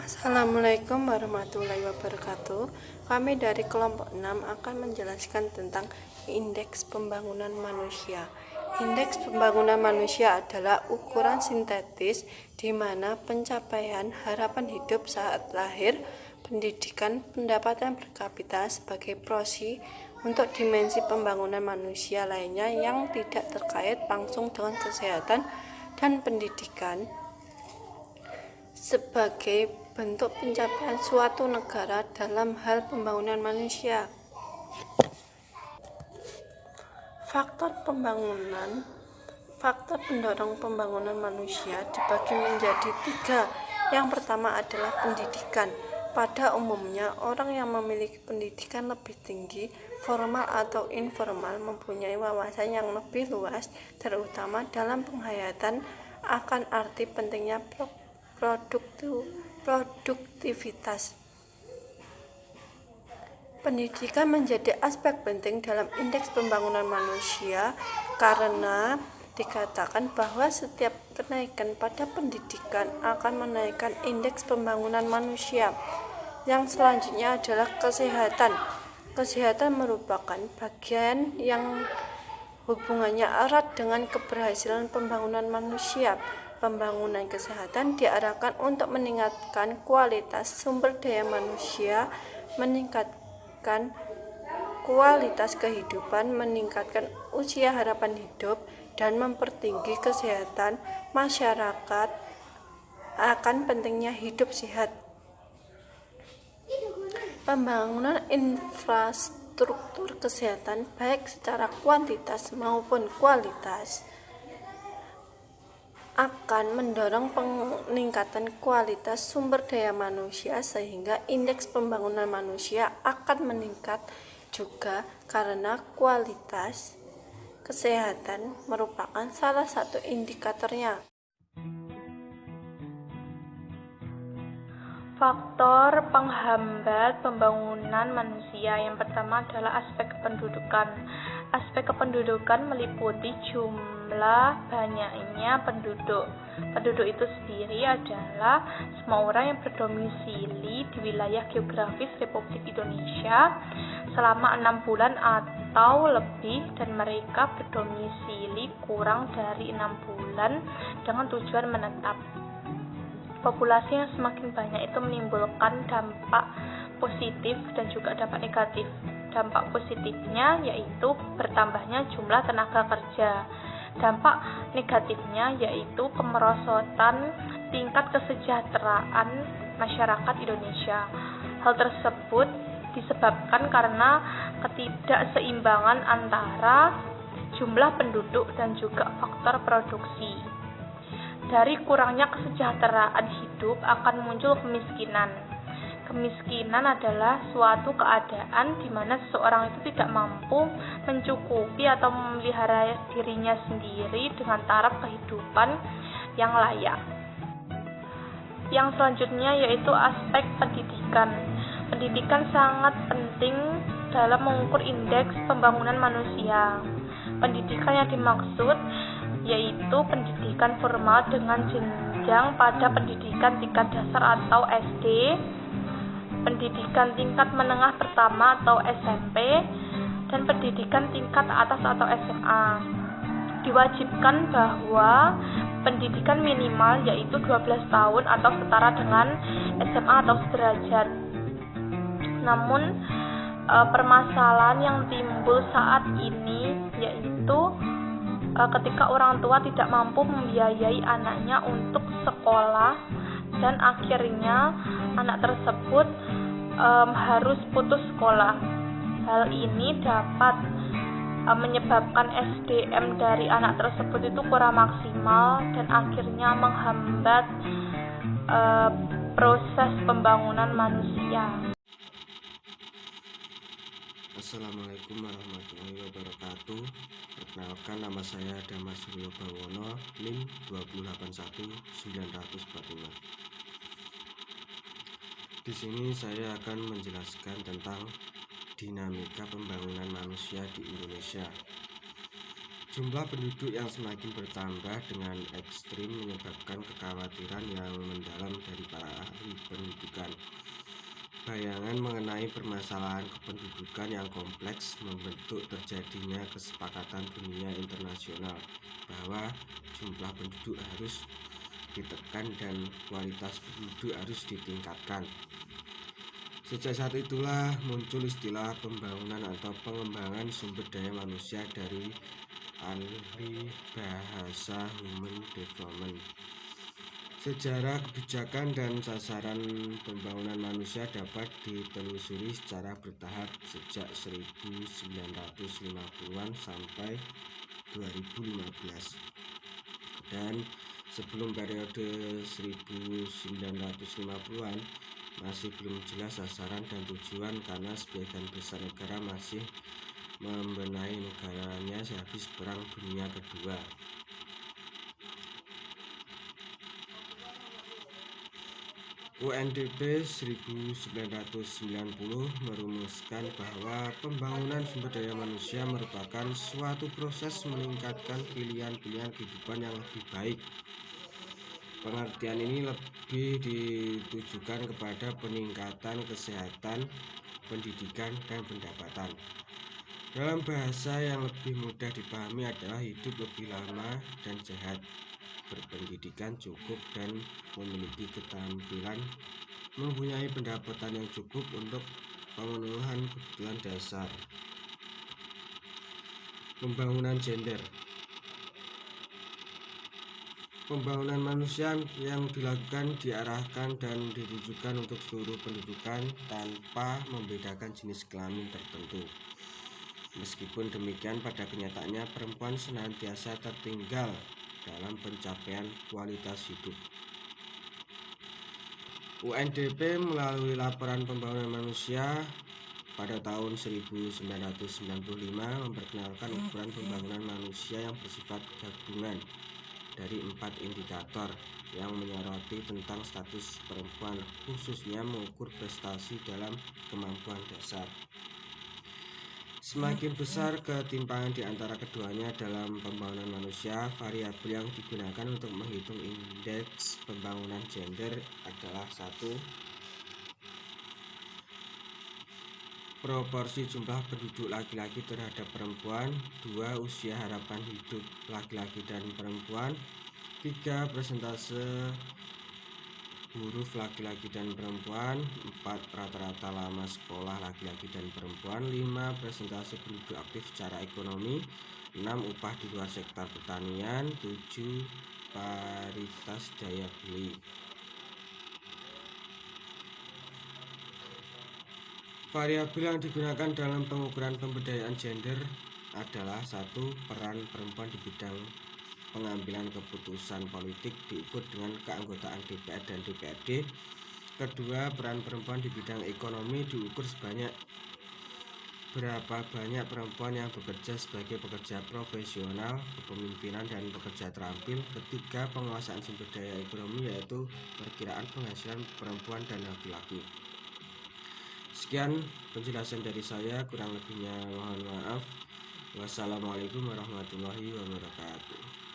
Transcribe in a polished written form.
Assalamualaikum warahmatullahi wabarakatuh. Kami dari kelompok 6 akan menjelaskan tentang indeks pembangunan manusia. Indeks pembangunan manusia adalah ukuran sintetis di mana pencapaian harapan hidup saat lahir, pendidikan, pendapatan per kapita sebagai proksi untuk dimensi pembangunan manusia lainnya yang tidak terkait langsung dengan kesehatan dan pendidikan sebagai bentuk pencapaian suatu negara dalam hal pembangunan manusia. Faktor pendorong pembangunan manusia dibagi menjadi 3. Yang pertama adalah pendidikan. Pada umumnya, orang yang memiliki pendidikan lebih tinggi, formal atau informal, mempunyai wawasan yang lebih luas, terutama dalam penghayatan akan arti pentingnya produktivitas. Pendidikan menjadi aspek penting dalam indeks pembangunan manusia karena dikatakan bahwa setiap kenaikan pada pendidikan akan menaikkan indeks pembangunan manusia. Yang selanjutnya adalah kesehatan. Kesehatan merupakan bagian yang hubungannya erat dengan keberhasilan pembangunan manusia. Pembangunan kesehatan diarahkan untuk meningkatkan kualitas sumber daya manusia, meningkatkan kualitas kehidupan, meningkatkan usia harapan hidup, dan mempertinggi kesehatan masyarakat akan pentingnya hidup sehat. Pembangunan infrastruktur kesehatan baik secara kuantitas maupun kualitas akan mendorong peningkatan kualitas sumber daya manusia sehingga indeks pembangunan manusia akan meningkat juga karena kualitas kesehatan merupakan salah satu indikatornya. Faktor penghambat pembangunan manusia yang pertama adalah aspek kependudukan. Aspek kependudukan meliputi jumlah banyaknya penduduk. Penduduk itu sendiri adalah semua orang yang berdomisili di wilayah geografis Republik Indonesia selama 6 bulan atau lebih dan mereka berdomisili kurang dari 6 bulan dengan tujuan menetap. Populasi yang semakin banyak itu menimbulkan dampak positif dan juga dampak negatif. Dampak positifnya yaitu bertambahnya jumlah tenaga kerja. Dampak negatifnya yaitu kemerosotan tingkat kesejahteraan masyarakat Indonesia. Hal tersebut disebabkan karena ketidakseimbangan antara jumlah penduduk dan juga faktor produksi. Dari kurangnya kesejahteraan hidup akan muncul kemiskinan. Kemiskinan adalah suatu keadaan di mana seseorang itu tidak mampu mencukupi atau memelihara dirinya sendiri dengan taraf kehidupan yang layak. Yang selanjutnya yaitu aspek pendidikan. Pendidikan sangat penting dalam mengukur indeks pembangunan manusia. Pendidikan yang dimaksud yaitu pendidikan formal dengan jenjang pada pendidikan tingkat dasar atau SD, pendidikan tingkat menengah pertama atau SMP, dan pendidikan tingkat atas atau SMA. Diwajibkan bahwa pendidikan minimal yaitu 12 tahun atau setara dengan SMA atau sederajat. Namun permasalahan yang timbul saat ini yaitu ketika orang tua tidak mampu membiayai anaknya untuk sekolah dan akhirnya anak tersebut harus putus sekolah. Hal ini dapat menyebabkan SDM dari anak tersebut itu kurang maksimal dan akhirnya menghambat proses pembangunan manusia. Assalamualaikum warahmatullahi wabarakatuh. Perkenalkan, nama saya Damas Suryo Bawono, NIM 2811945. Di sini saya akan menjelaskan tentang dinamika pembangunan manusia di Indonesia. Jumlah penduduk yang semakin bertambah dengan ekstrim menyebabkan kekhawatiran yang mendalam dari para ahli pendidikan kependudukan. Bayangan mengenai permasalahan kependudukan yang kompleks membentuk terjadinya kesepakatan dunia internasional bahwa jumlah penduduk harus ditekan dan kualitas penduduk harus ditingkatkan. Sejak saat itulah muncul istilah pembangunan atau pengembangan sumber daya manusia dari ahli bahasa Human Development. Sejarah kebijakan dan sasaran pembangunan manusia dapat ditelusuri secara bertahap sejak 1950-an sampai 2015. Dan sebelum periode 1950-an masih belum jelas sasaran dan tujuan karena sebagian besar negara masih membenahi negaranya sehabis Perang Dunia Kedua. UNDP 1990 merumuskan bahwa pembangunan sumber daya manusia merupakan suatu proses meningkatkan pilihan-pilihan kehidupan yang lebih baik. Pengertian ini lebih ditujukan kepada peningkatan kesehatan, pendidikan, dan pendapatan. Dalam bahasa yang lebih mudah dipahami adalah hidup lebih lama dan sehat, berpendidikan cukup dan memiliki keterampilan, mempunyai pendapatan yang cukup untuk pemenuhan kebutuhan dasar. Pembangunan gender. Pembangunan manusia yang dilakukan diarahkan dan ditujukan untuk seluruh pendudukan tanpa membedakan jenis kelamin tertentu. Meskipun demikian, pada kenyataannya perempuan senantiasa tertinggal dalam pencapaian kualitas hidup. UNDP melalui laporan pembangunan manusia pada tahun 1995 memperkenalkan ukuran pembangunan manusia yang bersifat gabungan dari 4 indikator yang menyoroti tentang status perempuan, khususnya mengukur prestasi dalam kemampuan dasar. Semakin besar ketimpangan di antara keduanya dalam pembangunan manusia, variabel yang digunakan untuk menghitung indeks pembangunan gender adalah 1. Proporsi jumlah penduduk laki-laki terhadap perempuan. 2. Usia harapan hidup laki-laki dan perempuan. 3. Persentase huruf laki-laki dan perempuan. 4. Rata-rata lama sekolah laki-laki dan perempuan. 5. Persentase penduduk aktif secara ekonomi. 6. Upah di luar sektor pertanian. 7. Paritas daya beli. Variabel yang digunakan dalam pengukuran pemberdayaan gender adalah 1. Peran perempuan di bidang pengambilan keputusan politik diukur dengan keanggotaan DPR dan DPRD. 2. Peran perempuan di bidang ekonomi diukur sebanyak berapa banyak perempuan yang bekerja sebagai pekerja profesional, kepemimpinan, dan pekerja terampil. 3. Penguasaan sumber daya ekonomi, yaitu perkiraan penghasilan perempuan dan laki-laki. Sekian penjelasan dari saya, kurang lebihnya mohon maaf. Wassalamualaikum warahmatullahi wabarakatuh.